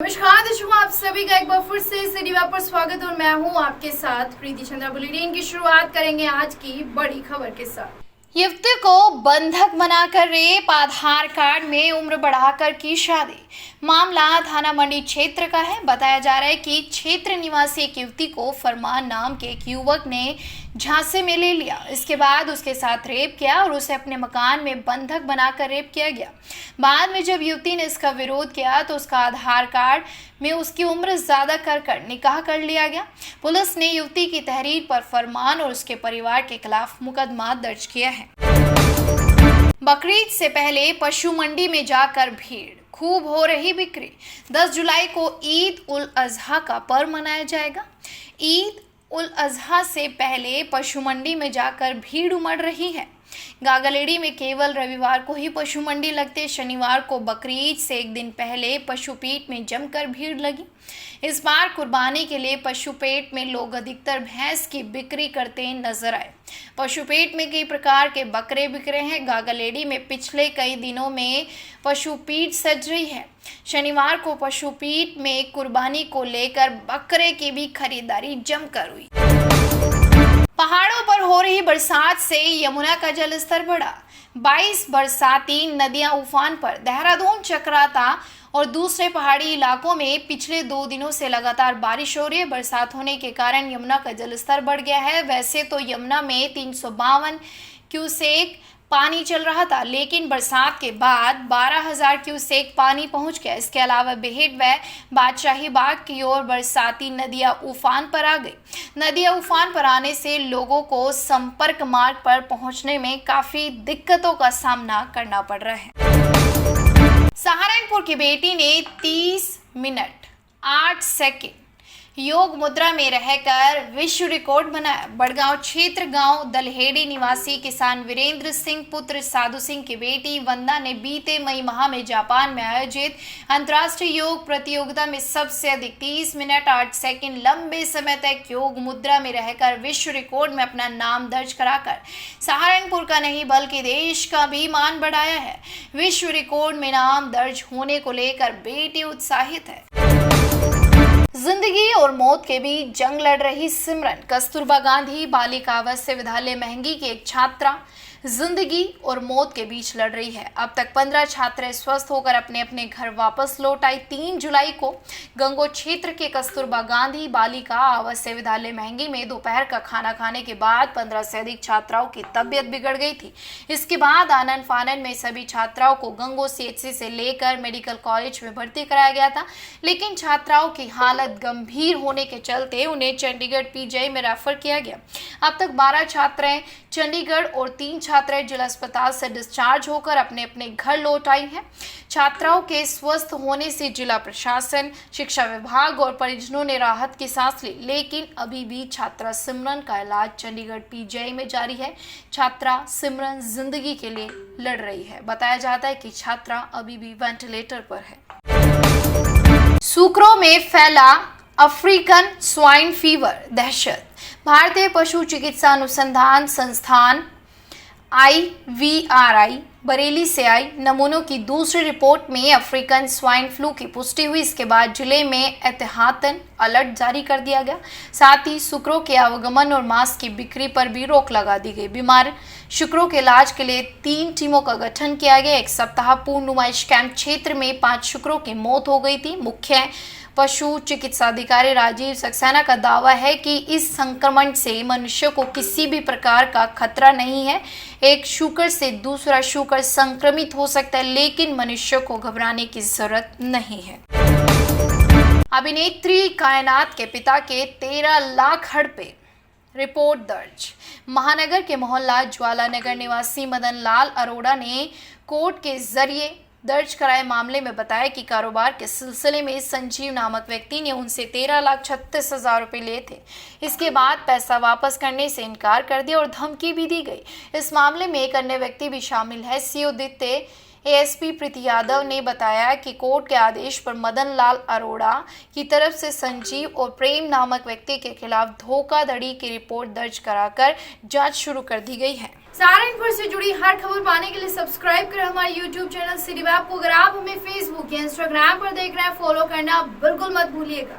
नमस्कार दर्शकों, आप सभी का एक बार फिर से सिटी वेब पर स्वागत और मैं हूं आपके साथ प्रीति चंद्रा। बुलेटिन की शुरुआत करेंगे आज की बड़ी खबर के साथ। युवती को बंधक बनाकर रेप, आधार कार्ड में उम्र बढ़ाकर की शादी। मामला थाना मंडी क्षेत्र का है। बताया जा रहा है कि क्षेत्र निवासी एक युवती को फरमान नाम के एक युवक ने झांसे में ले लिया। इसके बाद उसके साथ रेप किया और उसे अपने मकान में बंधक बनाकर रेप किया गया। बाद में जब युवती ने इसका विरोध किया तो उसका आधार कार्ड में उसकी उम्र ज्यादा कर निकाह कर लिया गया। पुलिस ने युवती की तहरीर पर फरमान और उसके परिवार के खिलाफ मुकदमा दर्ज किया है। बकरीद से पहले पशु मंडी में जाकर भीड़, खूब हो रही बिक्री। 10 जुलाई को ईद उल अजहा का पर्व मनाया जाएगा। ईद उल अजहा से पहले पशु मंडी में जाकर भीड़ उमड़ रही है। गागलेडी में केवल रविवार को ही पशु मंडी लगते। शनिवार को बकरीद से एक दिन पहले पशुपीठ में जमकर भीड़ लगी। इस बार कुर्बानी के लिए पशुपेट में लोग अधिकतर भैंस की बिक्री करते नजर आए। पशुपेट में कई प्रकार के बकरे बिक रहे हैं। गागलेडी में पिछले कई दिनों में पशुपीठ सज रही है। शनिवार को पशुपीठ में कुर्बानी को लेकर बकरे की भी खरीदारी जमकर हुई। पहाड़ों पर हो रही बरसात से यमुना का जलस्तर बढ़ा। 22 बरसाती नदियां उफान पर। देहरादून, चक्राता और दूसरे पहाड़ी इलाकों में पिछले 2 दिनों से लगातार बारिश हो रही है। बरसात होने के कारण यमुना का जलस्तर बढ़ गया है। वैसे तो यमुना में 352 क्यूसेक पानी चल रहा था, लेकिन बरसात के बाद 12,000 क्यूसेक पानी पहुंच गया। इसके अलावा बेहट व बादशाही बाग की ओर बरसाती नदियां उफान पर आ गई। नदियां उफान पर आने से लोगों को संपर्क मार्ग पर पहुंचने में काफी दिक्कतों का सामना करना पड़ रहा है। सहारनपुर की बेटी ने 30 मिनट 8 सेकंड योग मुद्रा में रहकर विश्व रिकॉर्ड बनाया। बड़गांव क्षेत्र गांव दलहेड़ी निवासी किसान वीरेंद्र सिंह पुत्र साधु सिंह की बेटी वंदा ने बीते मई माह में जापान में आयोजित अंतर्राष्ट्रीय योग प्रतियोगिता में सबसे अधिक 30 मिनट 8 सेकंड लंबे समय तक योग मुद्रा में रहकर विश्व रिकॉर्ड में अपना नाम दर्ज कराकर सहारनपुर का नहीं बल्कि देश का भी मान बढ़ाया है। विश्व रिकॉर्ड में नाम दर्ज होने को लेकर बेटी उत्साहित है। जिंदगी और मौत के बीच जंग लड़ रही सिमरन। कस्तूरबा गांधी बालिका आवासीय विद्यालय महंगी की एक छात्रा जिंदगी और मौत के बीच लड़ रही है। अब तक 15 छात्राएं स्वस्थ होकर अपने अपने घर वापस लौट आई। 3 जुलाई को गंगो क्षेत्र के कस्तूरबा गांधी बालिका आवासीय विद्यालय महंगी में दोपहर का खाना खाने के बाद 15 से अधिक छात्राओं की तबीयत बिगड़ गई थी। इसके बाद आनन फानन में सभी छात्राओं को गंगो सीएचसी से लेकर मेडिकल कॉलेज में भर्ती कराया गया था, लेकिन छात्राओं की हालत गंभीर होने के चलते उन्हें चंडीगढ़ पीजीआई में रेफर किया गया। अब तक 12 छात्राएं चंडीगढ़ और 3 छात्राएं जिला अस्पताल से डिस्चार्ज होकर अपने अपने घर लौट आई हैं। छात्राओं के स्वस्थ होने से जिला प्रशासन, शिक्षा विभाग और परिजनों ने राहत की सांस ली, लेकिन अभी भी छात्रा सिमरन का इलाज चंडीगढ़ पीजीआई में जारी है। छात्रा सिमरन जिंदगी के लिए लड़ रही है। बताया जाता है कि छात्रा अभी भी वेंटिलेटर पर है। सूकरों में फैला अफ्रीकन स्वाइन फीवर, दहशत। भारतीय पशु चिकित्सा अनुसंधान संस्थान IVRI बरेली से आई नमूनों की दूसरी रिपोर्ट में अफ्रीकन स्वाइन फ्लू की पुष्टि हुई। इसके बाद जिले में एहतियातन अलर्ट जारी कर दिया गया। साथ ही शुक्रों के आवागमन और मांस की बिक्री पर भी रोक लगा दी गई। बीमार शुक्रों के इलाज के लिए 3 टीमों का गठन किया गया। एक सप्ताह पूर्ण नुमाइश कैंप क्षेत्र में 5 शुक्रों की मौत हो गई थी। मुख्य पशु चिकित्सा अधिकारी राजीव सक्सेना का दावा है कि इस संक्रमण से मनुष्य को किसी भी प्रकार का खतरा नहीं है। एक शुकर से दूसरा शुकर संक्रमित हो सकता है, लेकिन मनुष्य को घबराने की जरूरत नहीं है। अभिनेत्री कायनात के पिता के 13 लाख हड़पे, रिपोर्ट दर्ज। महानगर के मोहल्ला ज्वालानगर निवासी मदन लाल अरोड़ा ने कोर्ट के जरिए दर्ज कराए मामले में बताया कि कारोबार के सिलसिले में संजीव नामक व्यक्ति ने उनसे 13,36,000 रुपए लिए थे। इसके बाद पैसा वापस करने से इनकार कर दिया और धमकी भी दी गई। इस मामले में एक अन्य व्यक्ति भी शामिल है। सीओ द्वितीय एएसपी प्रीति यादव ने बताया कि कोर्ट के आदेश पर मदन लाल अरोड़ा की तरफ से संजीव और प्रेम नामक व्यक्ति के खिलाफ धोखाधड़ी की रिपोर्ट दर्ज कराकर जांच शुरू कर दी गई है। सहारनपुर से जुड़ी हर खबर पाने के लिए सब्सक्राइब करें हमारे YouTube चैनल सिटी वेब को। अगर आप हमें Facebook या Instagram पर देख रहे हैं, फॉलो करना बिल्कुल मत भूलिएगा।